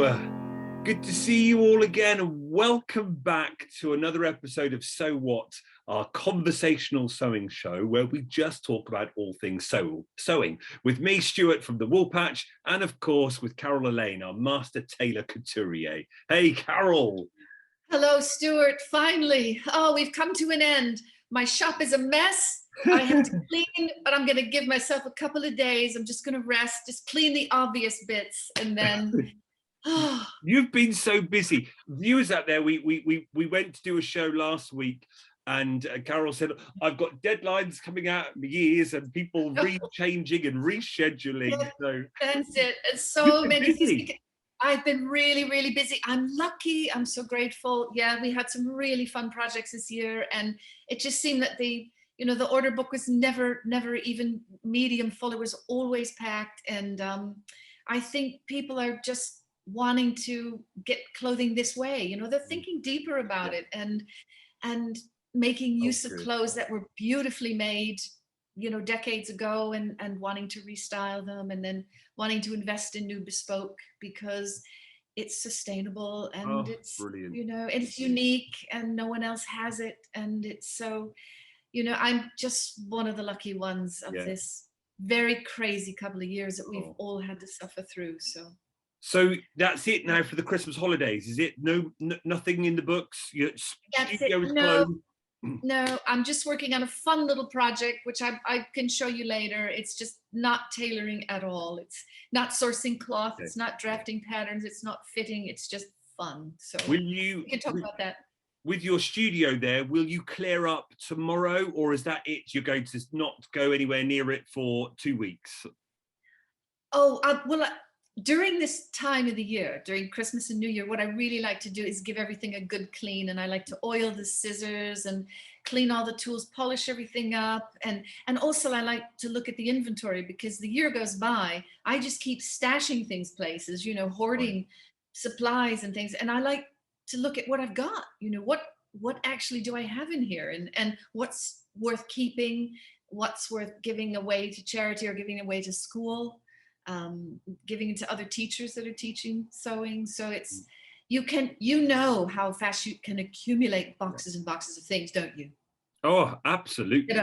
Good to see you all again, and welcome back to another episode of So What, our conversational sewing show where we just talk about all things sewing with me, Stuart from the Wool Patch, and of course with Carol Elaine, our master tailor couturier. Hey, Carol. Hello, Stuart. Finally. Oh, we've come to an end. My shop is a mess. I have to clean, but I'm going to give myself a couple of days. I'm just going to rest, just clean the obvious bits, and then... You've been so busy. Viewers out there, we went to do a show last week, and Carol said, I've got deadlines coming out in years and people rechanging and rescheduling. Yeah, so that's it. It's so many things. I've been really, really busy. I'm lucky. I'm so grateful. Yeah, we had some really fun projects this year, and it just seemed that the order book was never even medium full. It was always packed, and I think people are just wanting to get clothing this way. They're thinking deeper about it and making use of clothes that were beautifully made decades ago, and wanting to restyle them, and then wanting to invest in new bespoke because it's sustainable and it's brilliant. It's unique and no one else has it, and it's so I'm just one of the lucky ones of this very crazy couple of years that we've all had to suffer through. So that's it now for the Christmas holidays, is it? Nothing in the books? That's it. No, I'm just working on a fun little project, which I can show you later. It's just not tailoring at all. It's not sourcing cloth. It's not drafting patterns. It's not fitting. It's just fun. So we can talk about that. With your studio there, will you clear up tomorrow, or is that it? You're going to not go anywhere near it for 2 weeks? During this time of the year, during Christmas and New Year, what I really like to do is give everything a good clean, and I like to oil the scissors and clean all the tools, polish everything up, and also I like to look at the inventory, because the year goes by, I just keep stashing things places, hoarding supplies and things, and I like to look at what I've got, what actually do I have in here, and what's worth keeping, what's worth giving away to charity or giving away to school. Giving it to other teachers that are teaching sewing. So it's how fast you can accumulate boxes and boxes of things, don't you? Oh, absolutely.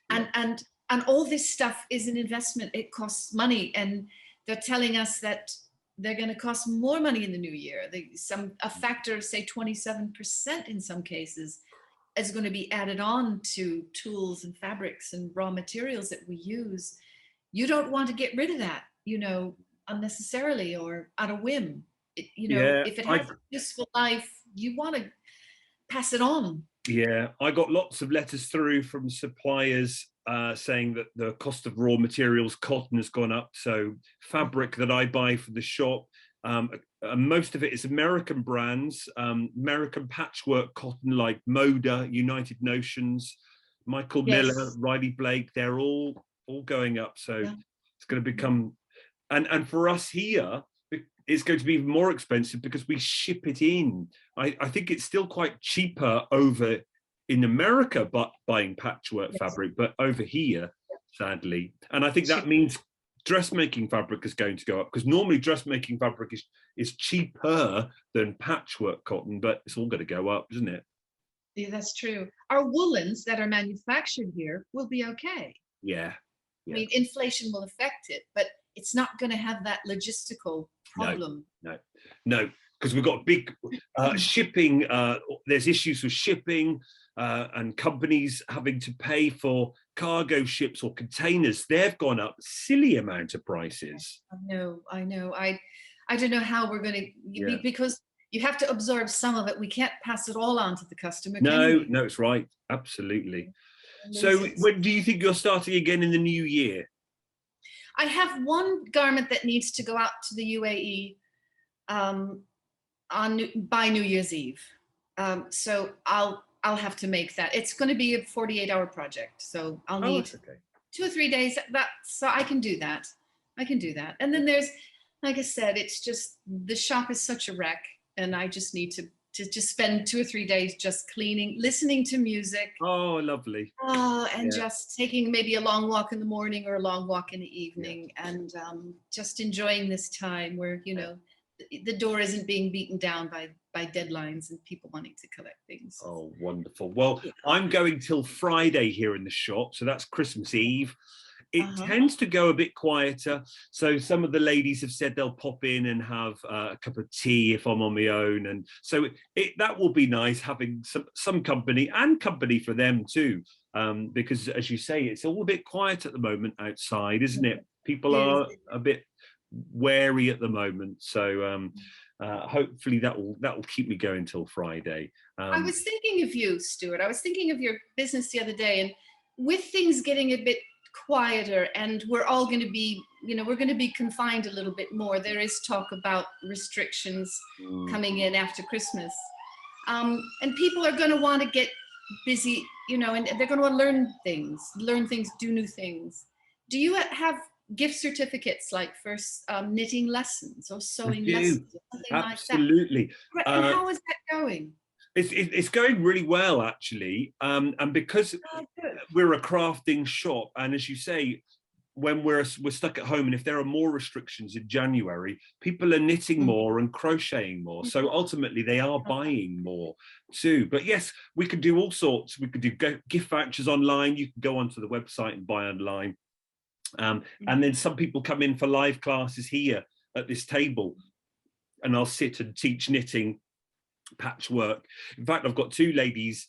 And all this stuff is an investment. It costs money, and they're telling us that they're going to cost more money in the new year. A factor of say 27% in some cases is going to be added on to tools and fabrics and raw materials that we use. You don't want to get rid of that, unnecessarily or at a whim. If it has a useful life, you want to pass it on. Yeah, I got lots of letters through from suppliers saying that the cost of raw materials, cotton, has gone up. So fabric that I buy for the shop, most of it is American brands, American patchwork cotton like Moda, United Notions, Michael Miller, Riley Blake. They're all going up. So it's going to become, and for us here, it's going to be even more expensive because we ship it in. I think it's still quite cheaper over in America, but buying patchwork fabric, but over here, sadly. And I think that means dressmaking fabric is going to go up, because normally dressmaking fabric is cheaper than patchwork cotton, but it's all going to go up, isn't it? Yeah, that's true. Our woolens that are manufactured here will be okay. Yeah. I mean, inflation will affect it, but it's not going to have that logistical problem. No, because we've got big shipping. There's issues with shipping and companies having to pay for cargo ships or containers. They've gone up silly amount of prices. I know. I don't know how we're going to, because you have to absorb some of it. We can't pass it all on to the customer. No, it's right. Absolutely. So when do you think you're starting again in the new year? I have one garment that needs to go out to the UAE by New Year's Eve. So I'll have to make that. It's going to be a 48-hour project. So I'll need 2 or 3 days. So I can do that. And then there's, like I said, it's just the shop is such a wreck, and I just need to just spend 2 or 3 days just cleaning, listening to music. Oh, lovely. And just taking maybe a long walk in the morning or a long walk in the evening, and just enjoying this time where, the door isn't being beaten down by deadlines and people wanting to collect things. Oh, wonderful. Well, I'm going till Friday here in the shop, so that's Christmas Eve. It tends to go a bit quieter. So some of the ladies have said they'll pop in and have a cup of tea if I'm on my own. And so that will be nice having some company, and company for them too. Because as you say, it's all a bit quiet at the moment outside, isn't it? People are a bit wary at the moment. So hopefully that will keep me going till Friday. I was thinking of you, Stuart. I was thinking of your business the other day, and with things getting a bit quieter, and we're all going to be, we're going to be confined a little bit more. There is talk about restrictions coming in after Christmas, and people are going to want to get busy, and they're going to want to learn things, do new things. Do you have gift certificates, like for knitting lessons or sewing lessons, or something absolutely like that? And how is that going? It's going really well, actually, and because we're a crafting shop, and as you say, when we're stuck at home, and if there are more restrictions in January, people are knitting more and crocheting more, so ultimately they are buying more too. But yes, we could do all sorts. We could do gift vouchers online. You can go onto the website and buy online. And then some people come in for live classes here at this table, and I'll sit and teach knitting, patchwork. In fact, I've got two ladies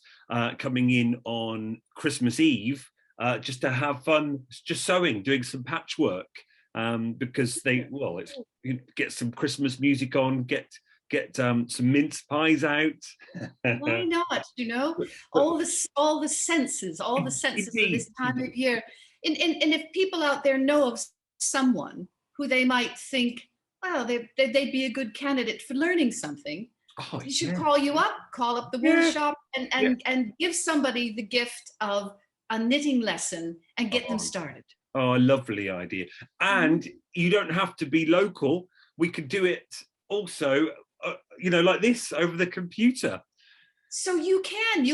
coming in on Christmas Eve just to have fun, just sewing, doing some patchwork, because it's get some Christmas music on, get some mince pies out. Why not? All the senses of this time of year. And if people out there know of someone who they might think, well, they'd be a good candidate for learning something, you should call up the wool shop and give somebody the gift of a knitting lesson and get them started. Oh, a lovely idea. And you don't have to be local. We could do it also, like this, over the computer. So you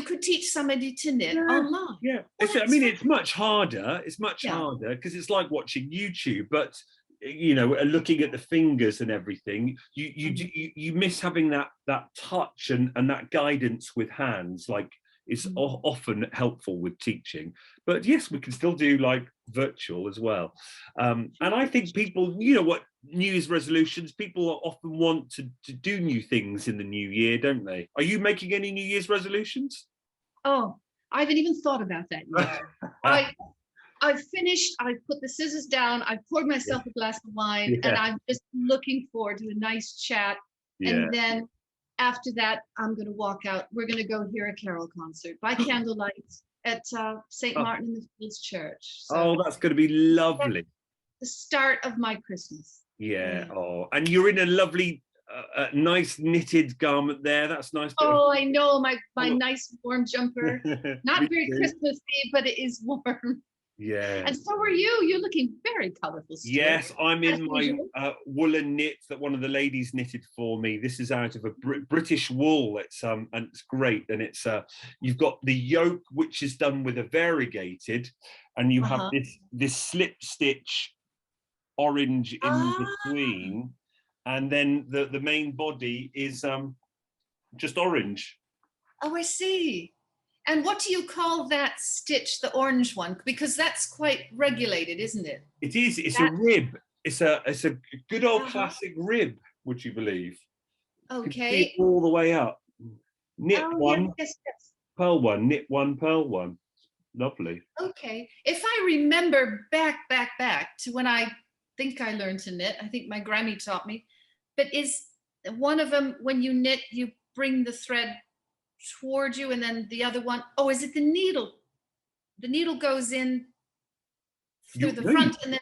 could teach somebody to knit online. Yeah, it's much harder. It's much harder because it's like watching YouTube, but looking at the fingers and everything, you miss having that touch and that guidance with hands, like is often helpful with teaching. But yes, we can still do like virtual as well. And I think people, New Year's resolutions, people often want to do new things in the new year, don't they? Are you making any New Year's resolutions? Oh, I haven't even thought about that yet. I've finished, I've put the scissors down, I've poured myself a glass of wine, and I'm just looking forward to a nice chat. And then after that, I'm going to walk out. We're going to go hear a carol concert by candlelight at St. Martin in the Fields Church. So that's going to be lovely. The start of my Christmas. Yeah. Oh, and you're in a lovely, nice knitted garment there. That's nice. Oh, I know, my nice warm jumper. Not very Christmassy, but it is warm. Yeah. And so are you. You're looking very colorful, Stuart. Yes, I'm in my woolen knit that one of the ladies knitted for me. This is out of a British wool. It's and it's great. And it's you've got the yoke, which is done with a variegated, and you have this slip stitch orange in between, and then the main body is just orange. Oh, I see. And what do you call that stitch, the orange one? Because that's quite regulated, isn't it? It is. It's a rib. It's a good old classic rib, would you believe? Okay. You can see it all the way up. Knit one, yes. pearl one, knit one, pearl one. Lovely. Okay. If I remember back to when I think I learned to knit, I think my Grammy taught me, but is one of them, when you knit, you bring the thread toward you, and then the other one, is it the needle? The needle goes in through the front and then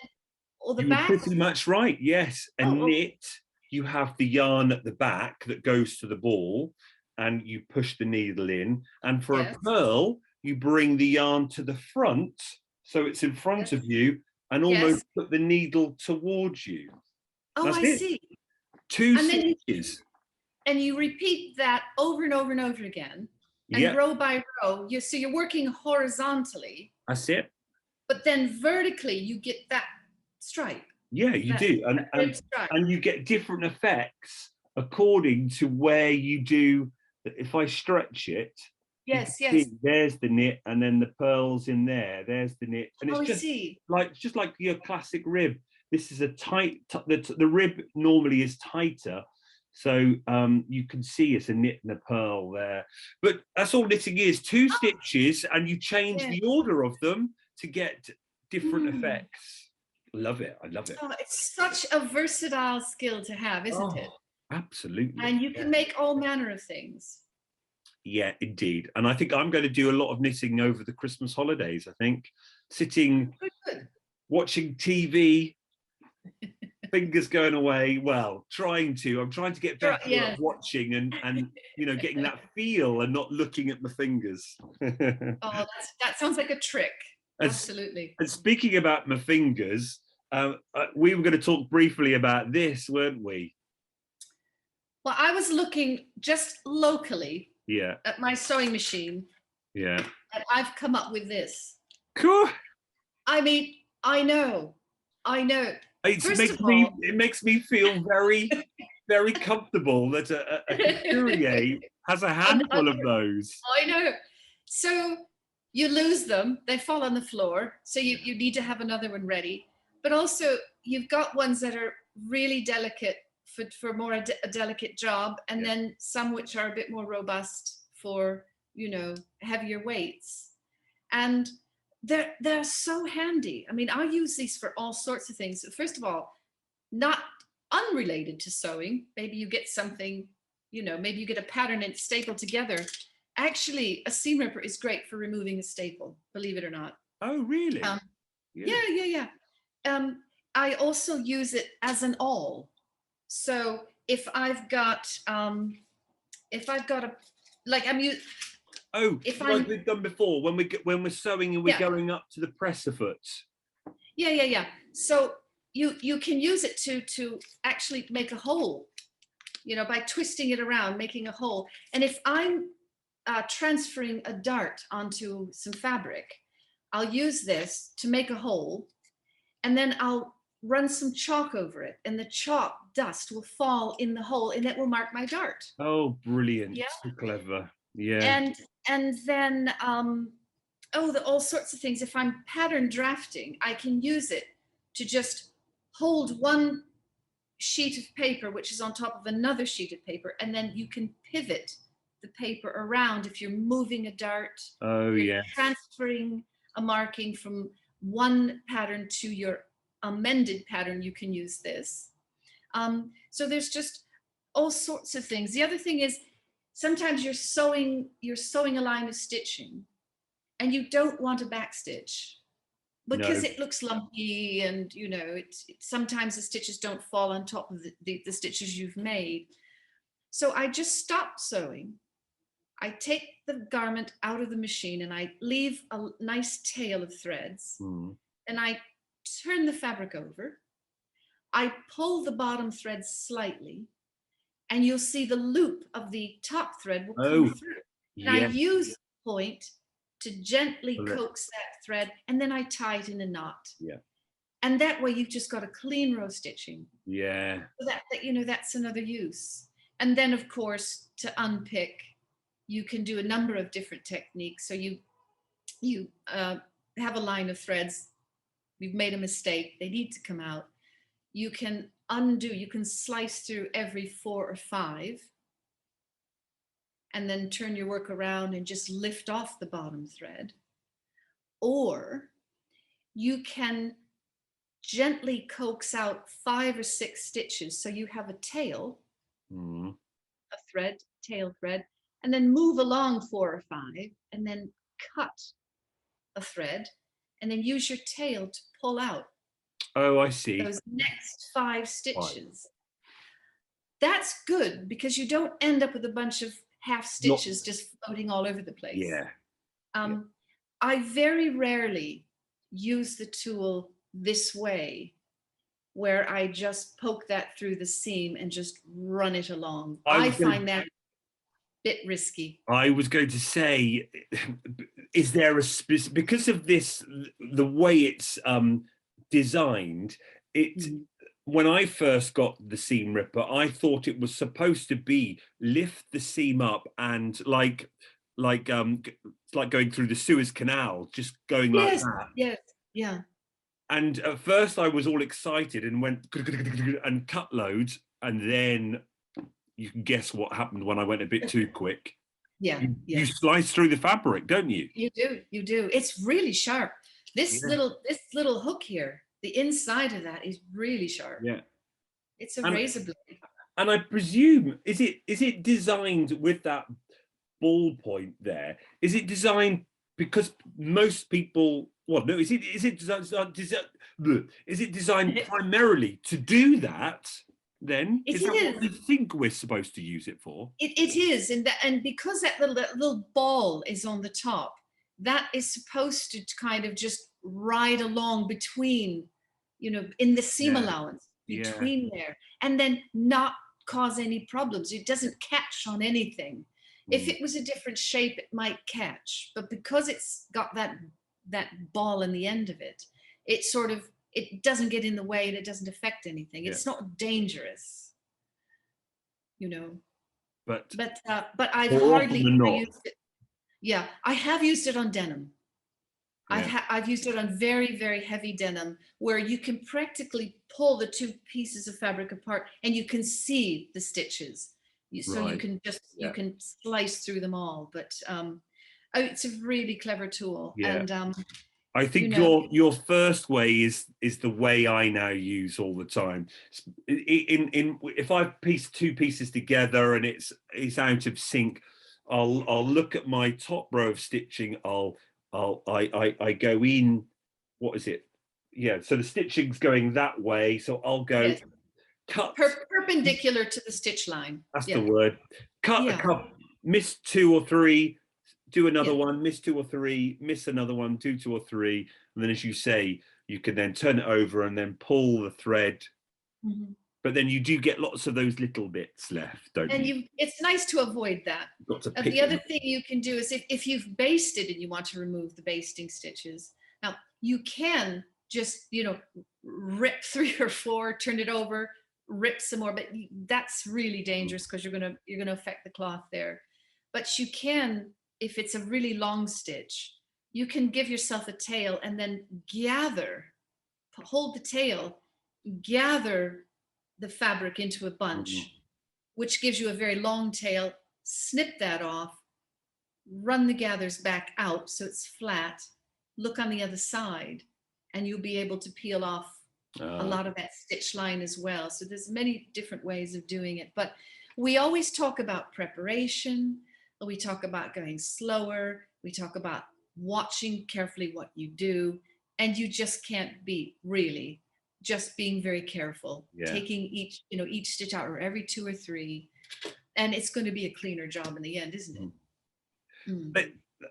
the back? You're pretty much right, yes. Knit, you have the yarn at the back that goes to the ball, and you push the needle in. And for a pearl, you bring the yarn to the front, so it's in front of you, and almost put the needle towards you. That's I see. Two stitches. And you repeat that over and over and over again, and row by row. So you're working horizontally. That's it. But then vertically, you get that stripe. Yeah, you do, and you get different effects according to where you do. If I stretch it, you can Yes, yes. see there's the knit, and then the pearls in there. There's the knit, and it's Oh, I see. just like your classic rib. This is a tight. The rib normally is tighter, so you can see it's a knit and a pearl there. But that's all knitting is: two stitches, and you change the order of them to get different effects. Love it. I love it. Oh, it's such a versatile skill to have, isn't it? Absolutely. And you can make all manner of things. Yeah, indeed. And I think I'm going to do a lot of knitting over the Christmas holidays. I think sitting, watching TV, fingers going away. Well, I'm trying to get better at watching and getting that feel and not looking at my fingers. Oh, that sounds like a trick. Absolutely. And speaking about my fingers, we were going to talk briefly about this, weren't we? Well, I was looking just locally at my sewing machine. Yeah. And I've come up with this. Cool. I mean, I know. It makes me feel very, very comfortable that a couturier has a handful of those. I know. So you lose them, they fall on the floor. So you need to have another one ready. But also you've got ones that are really delicate for more a delicate job, and then some which are a bit more robust for, heavier weights. And they're so handy. I mean, I use these for all sorts of things. First of all, not unrelated to sewing. Maybe you get something, maybe you get a pattern and it's stapled together. Actually, a seam ripper is great for removing a staple, believe it or not. Oh, really? Yeah. I also use it as an awl. So if I've got like we've done before when we're sewing and we're going up to the presser foot. Yeah. So you can use it to actually make a hole, by twisting it around, making a hole. And if I'm transferring a dart onto some fabric, I'll use this to make a hole, and then I'll run some chalk over it, and the chalk dust will fall in the hole, and it will mark my dart. Oh, brilliant. Yeah. So clever. Yeah. And then all sorts of things. If I'm pattern drafting, I can use it to just hold one sheet of paper which is on top of another sheet of paper, and then you can pivot the paper around if you're moving a dart. Oh, yeah. Transferring a marking from one pattern to your amended pattern, you can use this. So there's just all sorts of things. The other thing is, sometimes you're sewing a line of stitching and you don't want a back stitch because it looks lumpy, and sometimes the stitches don't fall on top of the stitches you've made. So I just stop sewing. I take the garment out of the machine and I leave a nice tail of threads, and I turn the fabric over. I pull the bottom thread slightly, and you'll see the loop of the top thread will come through. And I use the point to gently coax that thread, and then I tie it in a knot. Yeah. And that way you've just got a clean row stitching. Yeah. So that's another use. And then, of course, to unpick, you can do a number of different techniques. So you have a line of threads. You've made a mistake. They need to come out. You can undo. You can slice through every 4 or 5, and then turn your work around and just lift off the bottom thread. Or you can gently coax out 5 or 6 stitches. So you have a tail, a thread, tail thread, and then move along 4 or 5, and then cut a thread, and then use your tail to pull out. Oh, I see. Those next 5 stitches. That's good because you don't end up with a bunch of half stitches just floating all over the place. Yeah. I very rarely use the tool this way, where I just poke that through the seam and just run it along. I find that a bit risky. I was going to say, is there because of this, the way it's designed, when I first got the seam ripper, I thought it was supposed to be lift the seam up and like it's like going through the Suez Canal, just going like that. Yes, yeah. And at first I was all excited and went and cut loads, and then you can guess what happened when I went a bit too quick. Yeah, you slice through the fabric, don't you? You do. It's really sharp. This little hook here, the inside of that is really sharp. Yeah. It's a razor blade. And I presume, is it designed with that ball point there? Is it designed because most people, well, no, is it designed primarily to do that? Then is that what we think we're supposed to use it for? It is, and because that little ball is on the top, that is supposed to kind of just ride along between, in the seam allowance between there, and then not cause any problems. It doesn't catch on anything. If it was a different shape, it might catch, but because it's got that ball in the end of it, it doesn't get in the way and it doesn't affect anything. It's not dangerous, But I've hardly used it. Yeah, I have used it on denim. I've used it on very, very heavy denim where you can practically pull the two pieces of fabric apart and you can see the stitches. So you can you can slice through them all. But it's a really clever tool. Yeah. And I think your first way is the way I now use all the time. If I've pieced two pieces together and it's out of sync, I'll look at my top row of stitching. I go in. What is it? Yeah. So the stitching's going that way. So I'll go cut perpendicular to the stitch line. That's the word. Cut a couple, miss 2 or 3. Do another one, miss 2 or 3, miss another one, do 2 or 3. And then, as you say, you can then turn it over and then pull the thread. But then you do get lots of those little bits left, don't you? And it's nice to avoid that. The other thing you can do is if you've basted and you want to remove the basting stitches, now you can just, rip 3 or 4, turn it over, rip some more, but that's really dangerous because you're gonna affect the cloth there. But you can, if it's a really long stitch, you can give yourself a tail and then hold the tail, gather the fabric into a bunch, which gives you a very long tail. Snip that off, run the gathers back out so it's flat, look on the other side, and you'll be able to peel off a lot of that stitch line as well. So there's many different ways of doing it, but we always talk about preparation. We talk about going slower. We talk about watching carefully what you do, and you just can't beat really just being very careful, taking each stitch out, or every 2 or 3, and it's going to be a cleaner job in the end, isn't it? But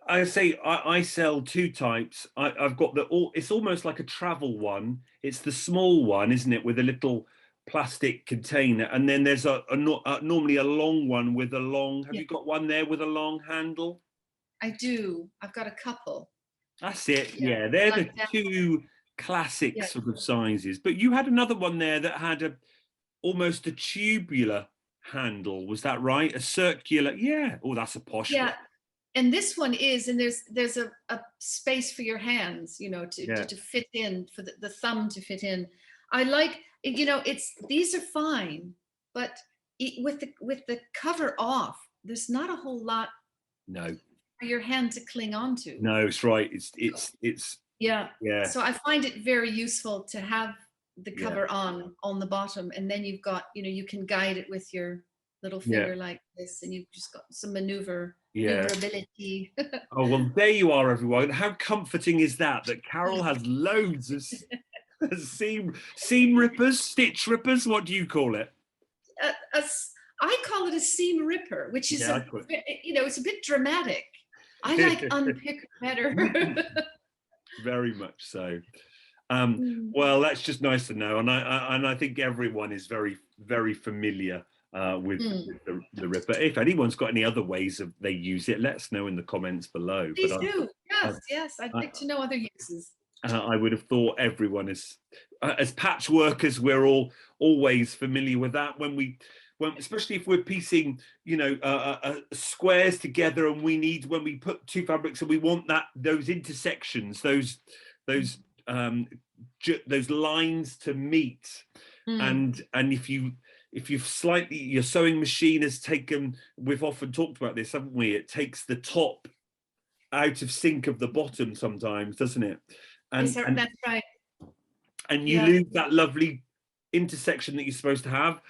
I say I sell 2 types. I've got it's almost like a travel one. It's the small one, isn't it, with a little plastic container, and then there's normally a long one with a long. Have you got one there with a long handle? I do. I've got a couple. That's it. Yeah, they're like the 2 classic sort of sizes. But you had another one there that had almost a tubular handle. Was that right? A circular. Yeah. Oh, that's a posh one. And this one is, and there's a space for your hands, to fit in, for the thumb to fit in. I like. These are fine, but with the cover off, there's not a whole lot for your hand to cling onto. No, it's right. It's So I find it very useful to have the cover on the bottom, and then you've got, you can guide it with your little finger like this, and you've just got some maneuverability. Oh, well, there you are, everyone. How comforting is that Carol has loads of seam rippers, stitch rippers? What do you call it? I call it a seam ripper, which is it's a bit dramatic. I like unpick better. Very much so. Well, that's just nice to know, and I think everyone is very, very familiar with the ripper. If anyone's got any other ways of they use it, let us know in the comments below. Please do. Yes, I'd like to know other uses. I would have thought everyone is. as patchworkers, we're all always familiar with that when especially if we're piecing, you know, squares together, and when we put two fabrics and we want those intersections, those lines to meet. And if your sewing machine has taken, we've often talked about this, haven't we? It takes the top out of sync of the bottom sometimes, doesn't it? That's right. And you lose that lovely intersection that you're supposed to have.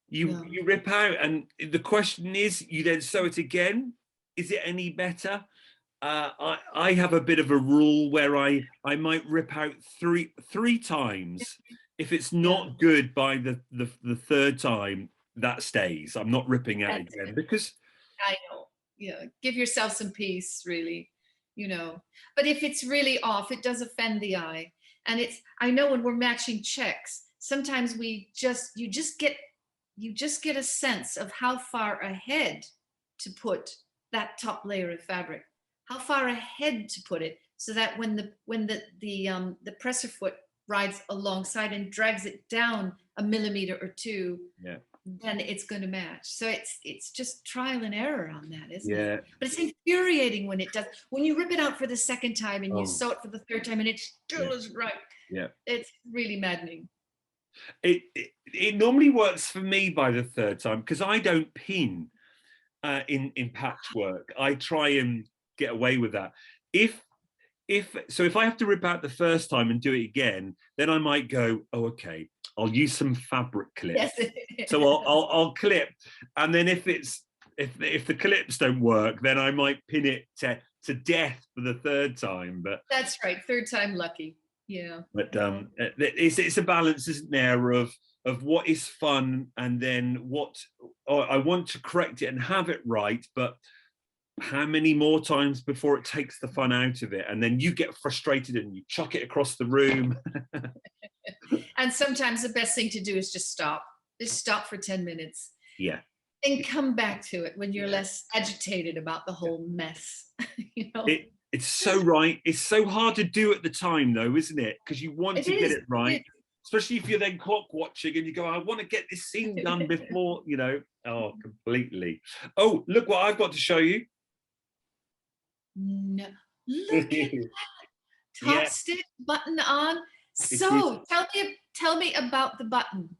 You rip out, and the question is, you then sew it again. Is it any better? I have a bit of a rule where I might rip out three times. If it's not good by the third time, that stays. I'm not ripping out again, because I know. Yeah, give yourself some peace, really, you know. But if it's really off, it does offend the eye. And I know when we're matching checks, sometimes you just get a sense of how far ahead to put that top layer of fabric, how far ahead to put it, so that when the presser foot rides alongside and drags it down a millimeter or two, then it's going to match. So it's just trial and error on that, isn't it? But it's infuriating when it does. When you rip it out for the second time and you sew it for the third time and it still isn't right. Yeah, it's really maddening. It normally works for me by the third time, because I don't pin in patchwork. I try and get away with that. If I have to rip out the first time and do it again, then I might go, oh, okay, I'll use some fabric clips. So I'll clip, and then if the clips don't work, then I might pin it to death for the third time. But that's right, third time lucky. Yeah. But it's a balance, isn't there, of what is fun, and then what I want to correct it and have it right, but how many more times before it takes the fun out of it, and then you get frustrated and you chuck it across the room. And sometimes the best thing to do is just stop for 10 minutes, and come back to it when you're less agitated about the whole mess. You know, it's so right. It's so hard to do at the time, though, isn't it? Because you want to get it right, especially if you're then clock watching and you go, I want to get this scene done before, you know. Oh, completely. Oh, look what I've got to show you. No, look at that top stitch button on. So tell me about the button.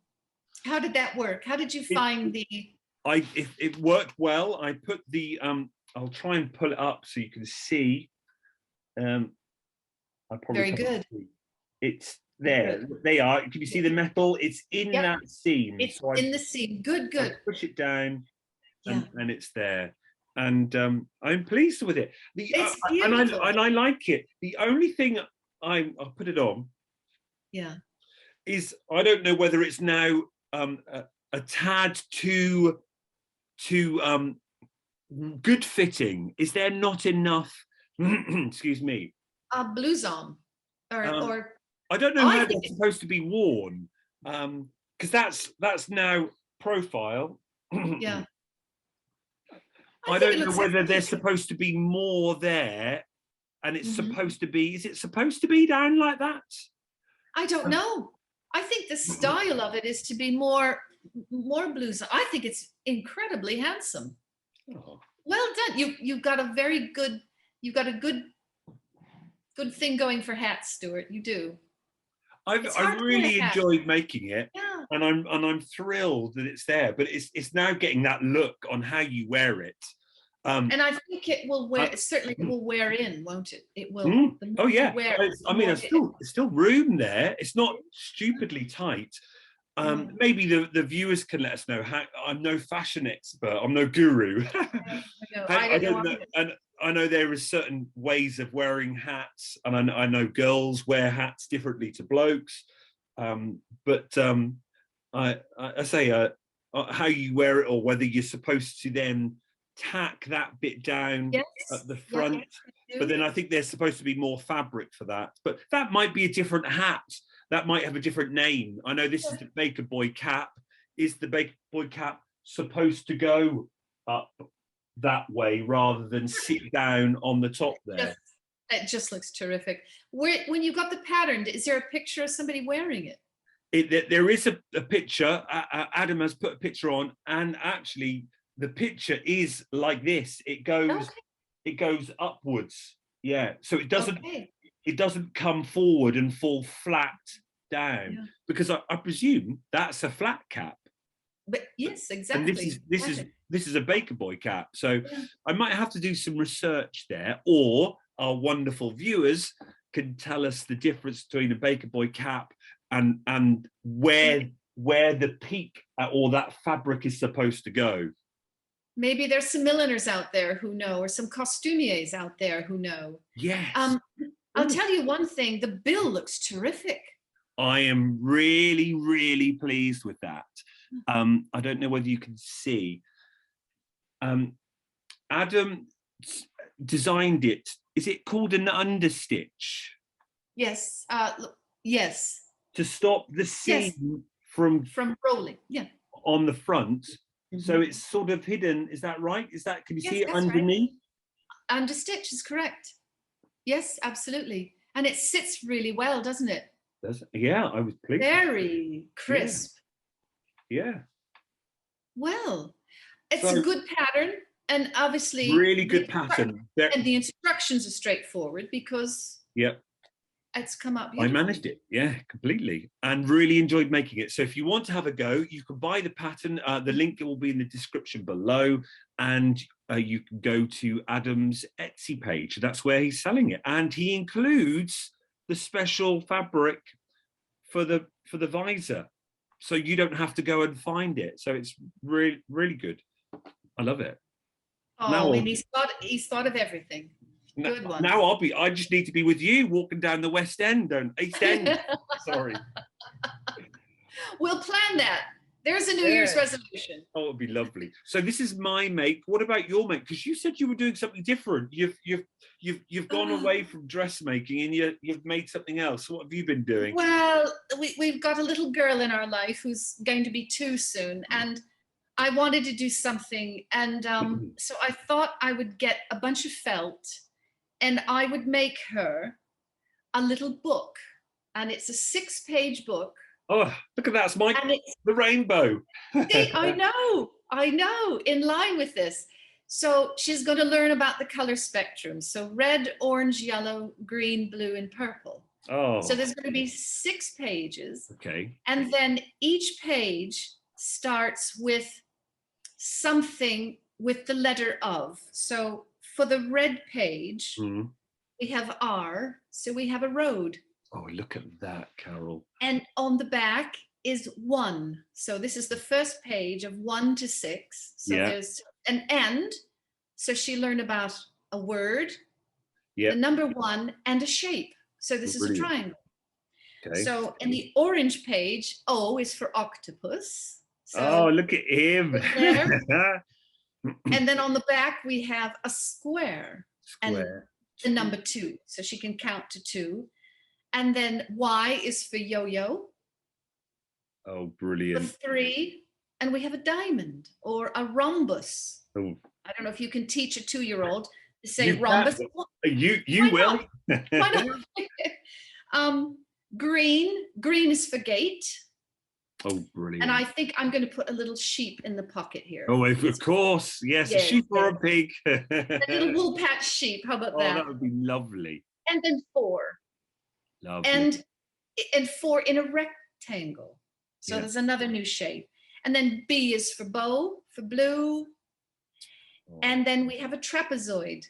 How did that work? How did you find the? It worked well. I put the I'll try and pull it up so you can see. I probably very good. It's there. Good. They are. Can you see the metal? It's in that seam. It's so in the seam. Good. I push it down, and it's there. And I'm pleased with it. It's beautiful. And I like it. The only thing I'll put it on. Is I don't know whether it's now a tad too good fitting. Is there not enough? Excuse me. Blouson, or I don't know how they're supposed to be worn, because that's now profile. I don't know whether there's supposed to be more there, and it's supposed to be. Is it supposed to be down like that? I don't know. I think the style of it is to be more blouson. I think it's incredibly handsome. Oh. Well done. You've got a very good. You've got a good thing going for hats, Stuart. You do. I really enjoyed making it, and I'm thrilled that it's there. But it's now getting that look on how you wear it. And I think it will wear. Certainly, it will wear in, won't it? It will. Oh yeah. There's still room there. It's not stupidly tight. Maybe the viewers can let us know. I'm no fashion expert. I'm no guru. I don't know. And I know there are certain ways of wearing hats, and I know girls wear hats differently to blokes. But I say how you wear it, or whether you're supposed to then tack that bit down at the front, but then I think there's supposed to be more fabric for that. But that might be a different hat. That might have a different name. I know this is the Baker Boy cap. Is the Baker Boy cap supposed to go up that way rather than sit down on the top there? It just looks terrific. When you got the pattern, is there a picture of somebody wearing it? There is a picture. Adam has put a picture on, and actually the picture is like this. It goes upwards. Yeah, so it doesn't come forward and fall flat down, because I presume that's a flat cap. But yes, exactly. And this is a Baker Boy cap. So I might have to do some research there, or our wonderful viewers can tell us the difference between a Baker Boy cap and where the peak or that fabric is supposed to go. Maybe there's some milliners out there who know, or some costumiers out there who know. Yes. I'll tell you one thing, the bill looks terrific. I am really, really pleased with that. I don't know whether you can see. Adam designed it. Is it called an understitch? Yes. Yes. To stop the seam from rolling. Yeah. On the front. So it's sort of hidden. Is that right? Can you see it underneath? Right. Understitch is correct. Yes, absolutely. And it sits really well, doesn't it? Yeah, I was pleased. Very crisp. Yeah. Well, it's a good pattern, and obviously really good pattern. And the instructions are straightforward because it's come up beautifully. I managed it, completely, and really enjoyed making it. So if you want to have a go, you can buy the pattern. The link will be in the description below, and you can go to Adam's Etsy page. That's where he's selling it, and he includes the special fabric for the visor, so you don't have to go and find it. So it's really, really good. I love it. Oh, and he's thought of everything. Good one. Now I just need to be with you walking down the East End. Sorry. We'll plan that. There's a New Year's resolution. Oh, it'd be lovely. So this is my make. What about your make? Because you said you were doing something different. You've gone away from dressmaking and you've made something else. What have you been doing? Well, we've got a little girl in our life who's going to be 2 soon, and I wanted to do something, and so I thought I would get a bunch of felt, and I would make her a little book, and it's a 6-page book. Oh, look at that! It's the rainbow. See, I know, in line with this. So she's going to learn about the color spectrum. So red, orange, yellow, green, blue, and purple. Oh. So there's going to be 6 pages. Okay. And then each page starts with something with the letter of. So for the red page, we have R. So we have a road. Oh, look at that, Carol. And on the back is 1. So this is the first page of 1 to 6. So there's an end. So she learned about a word, the number 1, and a shape. So this is a triangle. Okay. So in the orange page, O is for octopus. So look at him. And then on the back, we have a square. And the number 2. So she can count to 2. And then Y is for yo-yo. Oh, brilliant. For 3. And we have a diamond or a rhombus. Oh. I don't know if you can teach a 2-year-old to say rhombus. You will. Why not? Green is for gate. Oh, brilliant. And I think I'm going to put a little sheep in the pocket here. Oh, of course. Yes, a sheep or a pig. A little wool patch sheep. How about that? Oh, that would be lovely. And then 4. Lovely. And 4 in a rectangle. So there's another new shape. And then B is for bow, for blue. Oh. And then we have a trapezoid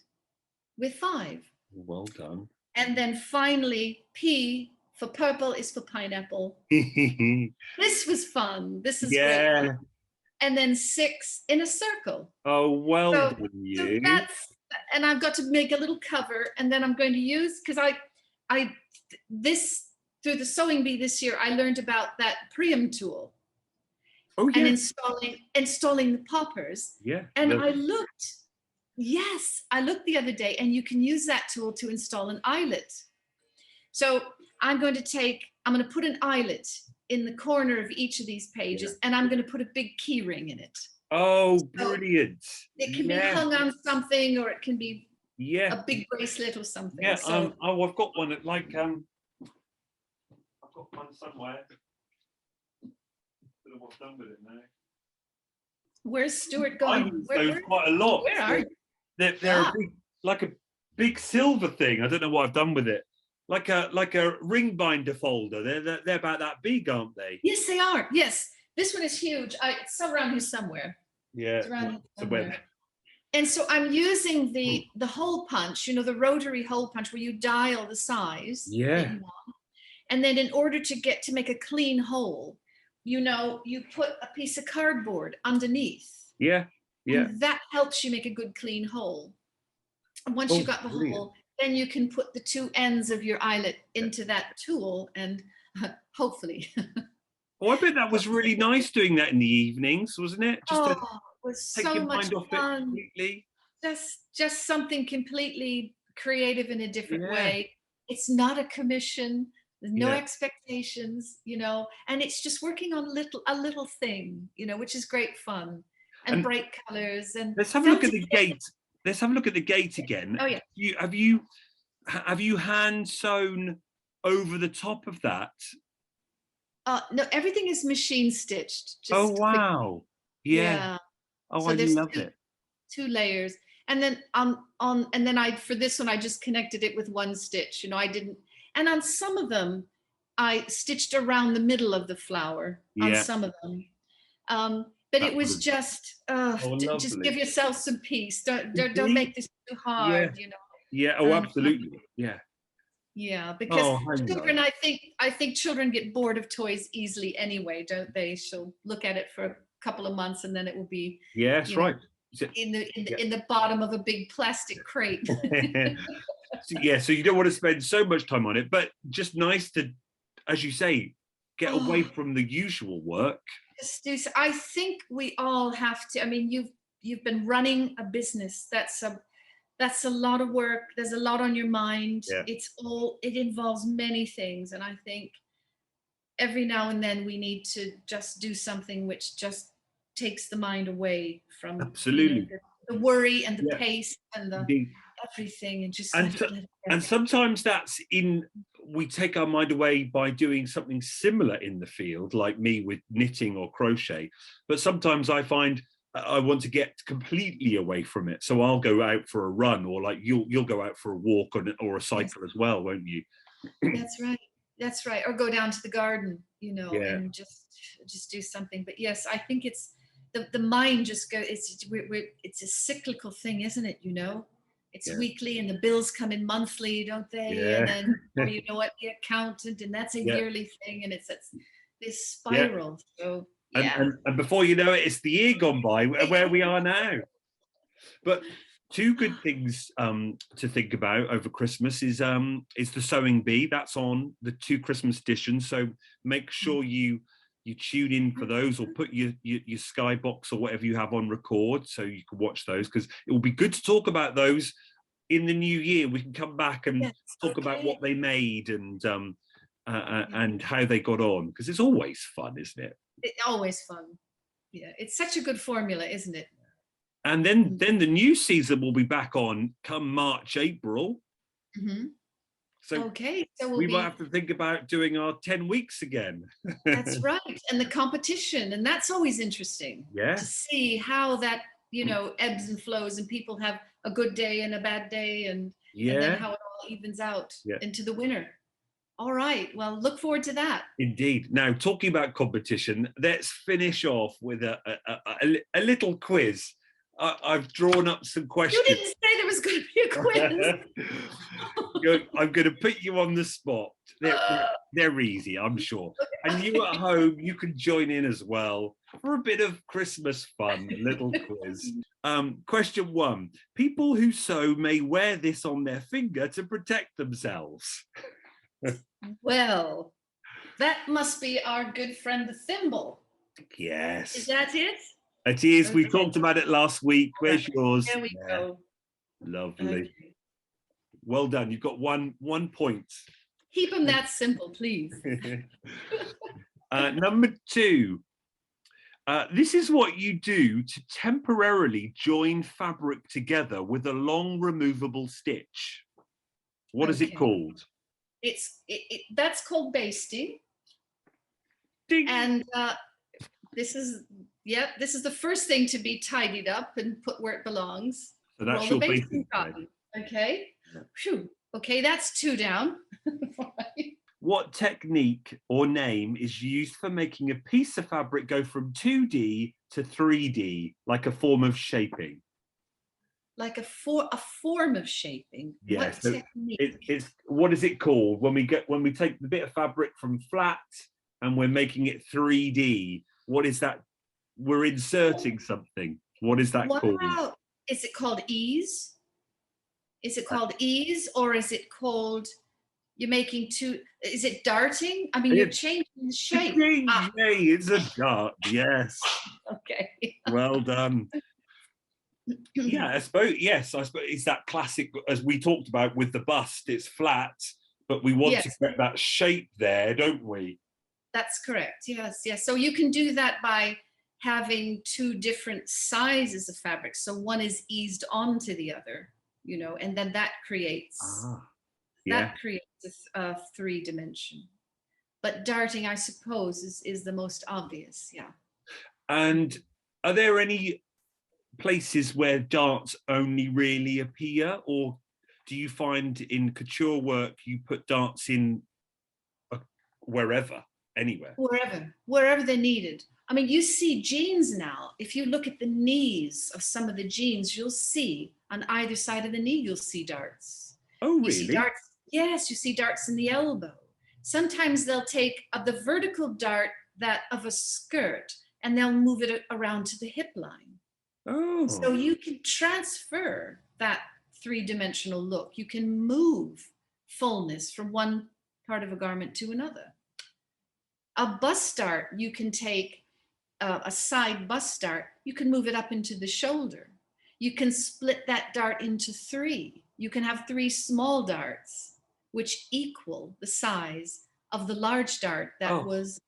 with 5. Well done. And then finally, P for purple is for pineapple. This was fun. This is great. And then 6 in a circle. Oh, well done, you. So and I've got to make a little cover, and then I'm going to use, because through the sewing bee this year, I learned about that Priam tool. Oh, yeah. And installing the poppers. Yeah. And I looked the other day, and you can use that tool to install an eyelet. So I'm going to put an eyelet in the corner of each of these pages, and I'm going to put a big key ring in it. Oh, brilliant. So it can be hung on something, or it can be Yeah. a big bracelet or something. Yeah. So Oh, I've got one at like I've got one somewhere. Don't know what I've done with it now. where's Stuart I going? use those quite a lot. Where are you? They're a big, like a big silver thing. I don't know what I've done with it. Like a ring binder folder. They're about that big, aren't they? Yes, they are. Yes, this one is huge. It's around here somewhere. Yeah. It's around here So somewhere. And so I'm using the hole punch, you know, the rotary hole punch where you dial the size that you want. And then in order to make a clean hole, you know, you put a piece of cardboard underneath. Yeah. Yeah. And that helps you make a good clean hole. And once you got the hole, then you can put the two ends of your eyelet into that tool and hopefully. Oh, I bet that was really nice doing that in the evenings, wasn't it? Just to it was take so your much mind off it fun. completely. Just something completely creative in a different way. It's not a commission. There's no expectations, you know, and it's just working on a little thing, you know, which is great fun and bright colors. And let's have a look at the gate. Let's have a look at the gate again. Oh yeah. Have you hand sewn over the top of that? No, everything is machine stitched. Oh wow. Yeah. Oh, so I love it. 2 layers. And then and then for this one I just connected it with 1 stitch. You know, I didn't, and on some of them I stitched around the middle of the flower on some of them. But it was just just give yourself some peace. Don't make this too hard, you know. Yeah, oh absolutely. Yeah, because children, I think children get bored of toys easily anyway, don't they? She'll look at it for a couple of months and then it will be right. In the bottom of a big plastic crate. So you don't want to spend so much time on it, but just nice to, as you say, get away from the usual work. I think we all have to. I mean, you've been running a business. That's a lot of work. There's a lot on your mind. It involves many things, and I think every now and then we need to just do something which just takes the mind away from the worry and the pace and the everything, and just and sometimes we take our mind away by doing something similar in the field, like me with knitting or crochet. But sometimes I find I want to get completely away from it, so I'll go out for a run, or like you'll go out for a walk or a cycle as well, won't you? That's right. Or go down to the garden, you know, and just do something. But yes, I think it's the mind just goes. It's a cyclical thing, isn't it? You know, it's weekly, and the bills come in monthly, don't they? And then you know what, the accountant, and that's a yearly thing, and it's this spiral. So. Yeah. And before you know it, it's the year gone by where we are now. But 2 good things to think about over Christmas is the sewing bee. That's on the 2 Christmas editions. So make sure you tune in for those, or put your Skybox or whatever you have on record so you can watch those, because it will be good to talk about those in the new year. We can come back and talk about what they made and how they got on, because it's always fun, isn't it? It's always fun. Yeah, it's such a good formula, isn't it? And then the new season will be back on come March, April. So we might have to think about doing our 10 weeks again. That's right. And the competition, and that's always interesting to see how that, you know, ebbs and flows, and people have a good day and a bad day, and then how it all evens out into the winter. All right. Well, look forward to that. Indeed. Now, talking about competition, let's finish off with a little quiz. I've drawn up some questions. You didn't say there was going to be a quiz. I'm going to put you on the spot. They're easy, I'm sure. And you at home, you can join in as well for a bit of Christmas fun, a little quiz. Question 1. People who sew may wear this on their finger to protect themselves. Well, that must be our good friend the thimble. Yes. Is that it? It is. Okay. We talked about it last week. Where's yours? There we go. Lovely. Okay. Well done. You've got one point. Keep them that simple, please. Number 2. This is what you do to temporarily join fabric together with a long removable stitch. What is it called? That's called basting. Ding. And this is the first thing to be tidied up and put where it belongs. So that's your basting cotton. Okay. Phew. Okay, that's 2 down. What technique or name is used for making a piece of fabric go from 2D to 3D, like a form of shaping? Like a form of shaping. Yes. What technique? It's what is it called when we take the bit of fabric from flat and we're making it 3D? What is that? We're inserting something. What is that called? Is it called ease? Is it called ease, or is it called you're making two? Is it darting? I mean, you're changing the shape. It's a dart. Yes. Okay. Well done. Yeah, I suppose it's that classic, as we talked about with the bust. It's flat, but we want to get that shape there, don't we? That's correct. Yes. So you can do that by having 2 different sizes of fabric. So one is eased onto the other, and then that creates a 3-dimension. But darting, I suppose, is the most obvious. Yeah. And are there any places where darts only really appear, or do you find in couture work you put darts in wherever, anywhere? Wherever they're needed. I mean, you see jeans now. If you look at the knees of some of the jeans, you'll see on either side of the knee, you'll see darts. Oh, really? You see darts. Yes, you see darts in the elbow. Sometimes they'll take the vertical dart of a skirt and they'll move it around to the hip line. Oh. So you can transfer that 3-dimensional look. You can move fullness from one part of a garment to another. A bust dart, you can take a side bust dart, you can move it up into the shoulder. You can split that dart into 3. You can have 3 small darts, which equal the size of the large dart that was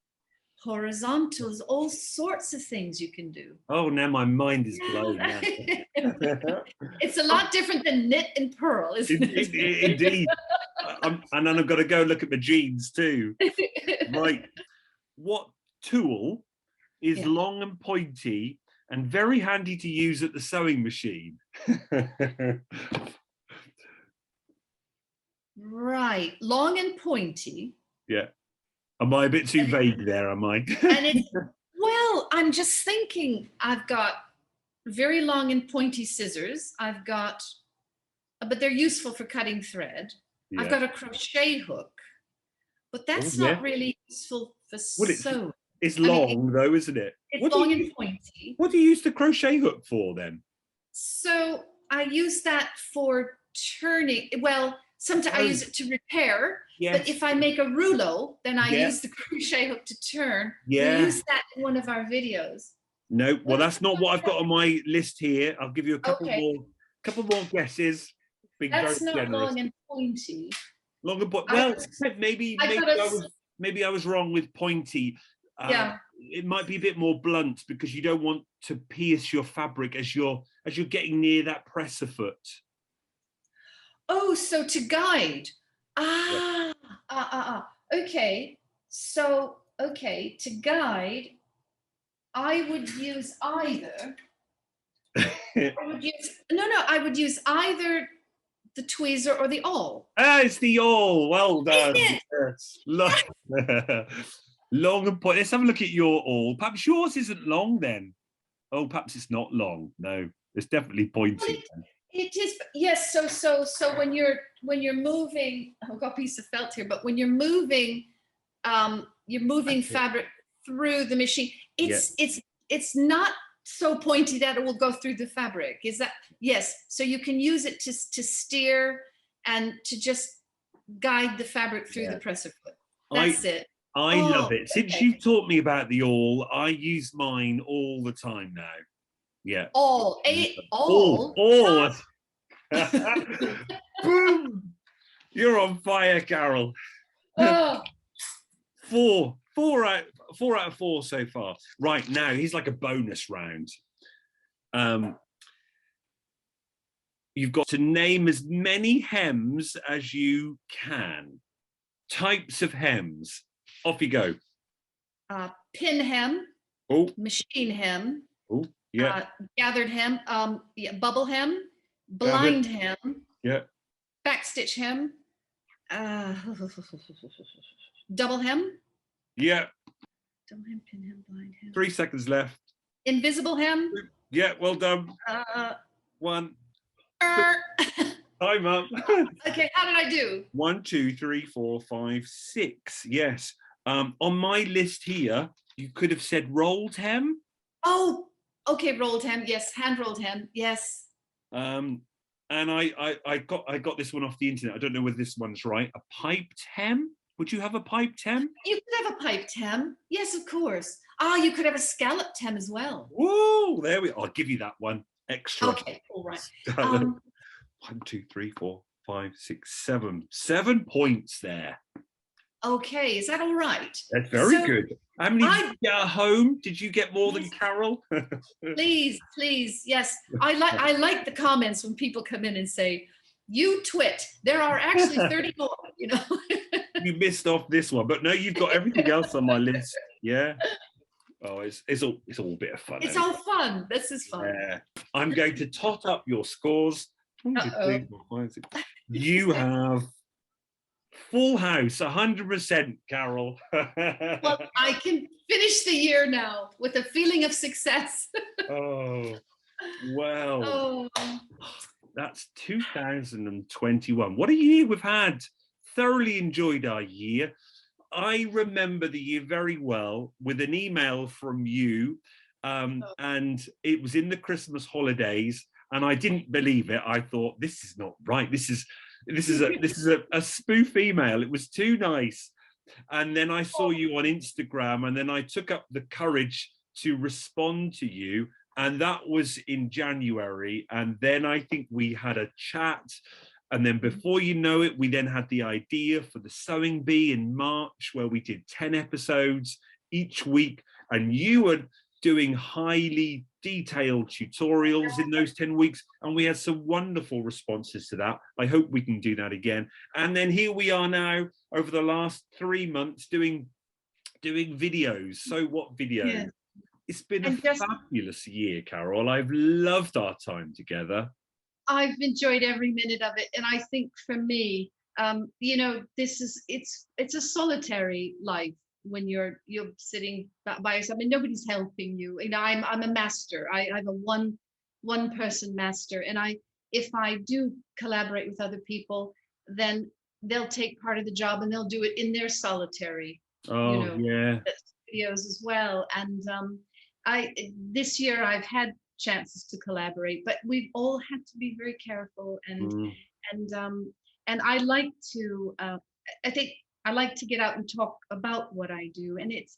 horizontal. There's all sorts of things you can do. Oh, now my mind is blown. It's a lot different than knit and purl, isn't it? Indeed. And then I've got to go look at my jeans too. Right. What tool is long and pointy and very handy to use at the sewing machine? Right. Long and pointy. Yeah. Am I a bit too vague there, am I? Well, I'm just thinking I've got very long and pointy scissors. But they're useful for cutting thread. Yeah. I've got a crochet hook, but that's not really useful for sewing. It's long though, isn't it? It's long and pointy. What do you use the crochet hook for then? So I use that for turning. Well, sometimes I use it to repair. Yes. But if I make a rouleau, then I use the crochet hook to turn. Yeah. We use that in one of our videos. No, well, that's not what I've got on my list here. I'll give you a couple more guesses. That's not long and pointy. Long and pointy. Well, maybe I was wrong with pointy. It might be a bit more blunt because you don't want to pierce your fabric as you're getting near that presser foot. Oh, so to guide. Okay. So, to guide, I would use either. I would use either the tweezer or the awl. It's the awl. Well done. Yes. Long and pointy. Let's have a look at your awl. Perhaps yours isn't long then. Oh, perhaps it's not long. No, it's definitely pointy. It is, yes. So when you're moving, I've got a piece of felt here, but when you're moving fabric through the machine, it's not so pointy that it will go through the fabric. Is that yes? So you can use it to steer and to just guide the fabric through the presser foot. That's it. I love it. Since you taught me about the awl, I use mine all the time now. Yeah. All. Boom! You're on fire, Carol. 4 4 out of 4 so far. Right, now he's like a bonus round. You've got to name as many hems as you can. Types of hems. Off you go. Pin hem. Oh. Machine hem. Oh, yeah. Gathered hem. Bubble hem. Blind hem. Yeah. Backstitch hem. Double hem. Yeah. Double hem, pin hem, blind hem. 3 seconds left. Invisible hem. Yeah, well done. 1. Time up. Okay, how did I do? 1, 2, 3, 4, 5, 6. Yes. On my list here, you could have said rolled hem. Oh, okay, rolled hem. Yes, hand rolled hem. Yes. And I got this one off the internet. I don't know whether this one's right. A piped hem. Would you have a piped hem? You could have a piped hem. Yes, of course. You could have a scalloped hem as well. Whoa, there we are. I'll give you that one extra. Okay, all right. 1, 2, 3, 4, 5, 6, 7. 7 points there. Okay, is that all right? That's very good. How many did you get at home? Did you get more than Carol? Please, yes. I like the comments when people come in and say, "You twit." There are actually 30 more. You know. You missed off this one, but no, you've got everything else on my list. Yeah. Oh, it's all a bit of fun. It's all fun. This is fun. Yeah. I'm going to tot up your scores. You have full house, 100%, Carol. Well, I can finish the year now with a feeling of success. Oh, well. Oh. That's 2021. What a year we've had. Thoroughly enjoyed our year. I remember the year very well with an email from you, and it was in the Christmas holidays, and I didn't believe it. I thought, this is not right. This is a spoof email. It was too nice. And then I saw you on Instagram, and then I took up the courage to respond to you. And that was in January. And then I think we had a chat. And then before you know it, we then had the idea for the Sewing Bee in March, where we did 10 episodes each week. And you were doing highly detailed tutorials in those 10 weeks. And we had some wonderful responses to that. I hope we can do that again. And then here we are now over the last 3 months doing videos. So what videos? Yeah. It's been a fabulous year, Carol. I've loved our time together. I've enjoyed every minute of it. And I think for me, you know, it's a solitary life when you're sitting by yourself. I mean, nobody's helping you. You know, I'm a master. I'm a one person master. And if I do collaborate with other people, then they'll take part of the job and they'll do it in their solitary, videos as well. And this year I've had chances to collaborate, but we've all had to be very careful and I like to I think I like to get out and talk about what I do, and it's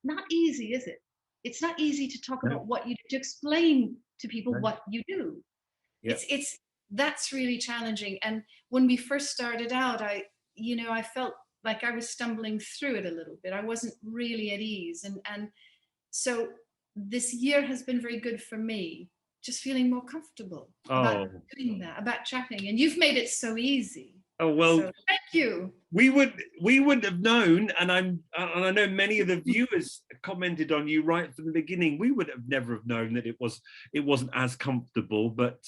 not easy, is it? It's not easy to talk about what you do, to explain to people what you do. It's that's really challenging. And when we first started out, I felt like I was stumbling through it a little bit. I wasn't really at ease, and so this year has been very good for me, just feeling more comfortable about doing that, about chatting. And you've made it so easy. Oh, well, so thank you. We would have known, and I know many of the viewers commented on you right from the beginning. We would have never have known that it wasn't as comfortable, but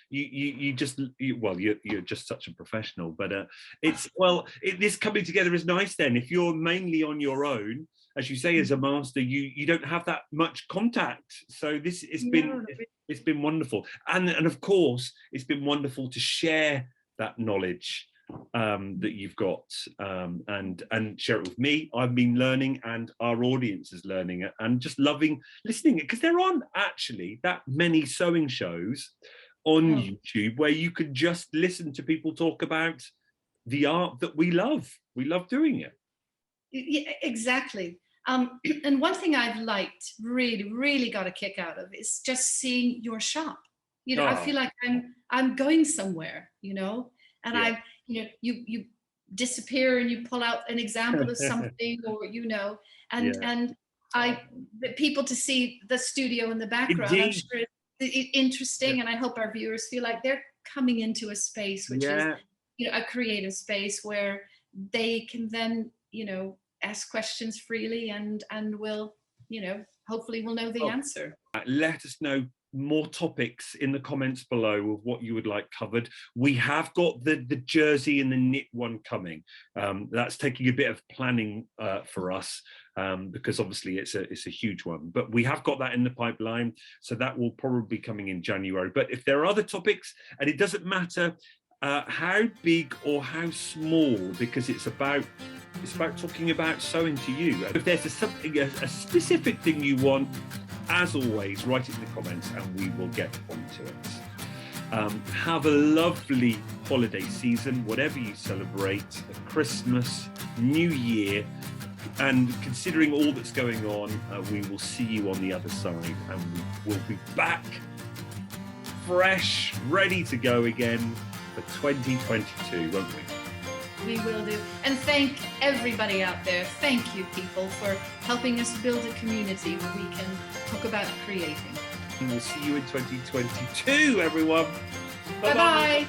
you're just such a professional. But this coming together is nice. Then, if you're mainly on your own, as you say, as a master, you don't have that much contact. So it's been wonderful, and of course it's been wonderful to share that knowledge that you've got and share it with me. I've been learning, and our audience is learning it, and just loving listening, because there aren't actually that many sewing shows on YouTube where you could just listen to people talk about the art that we love. We love doing it. Yeah, exactly. And one thing I've liked, really got a kick out of, is just seeing your shop. I feel like I'm going somewhere, and you disappear and you pull out an example of something, or and the people to see the studio in the background. Indeed. I'm sure it's interesting, and I hope our viewers feel like they're coming into a space which is a creative space where they can then ask questions freely, and will hopefully we'll know the answer. Let us know more topics in the comments below of what you would like covered. We have got the jersey and the knit one coming. That's taking a bit of planning for us, because obviously it's a huge one, but we have got that in the pipeline, so that will probably be coming in January. But if there are other topics, and it doesn't matter how big or how small, because it's about talking about sewing to you. If there's a specific thing you want, as always, write it in the comments and we will get onto it. Have a lovely holiday season, whatever you celebrate, Christmas, New Year, and considering all that's going on, we will see you on the other side, and we will be back fresh, ready to go again for 2022, won't we? We will do. And thank everybody out there. Thank you, people, for helping us build a community where we can talk about creating. And we'll see you in 2022, everyone. Bye-bye.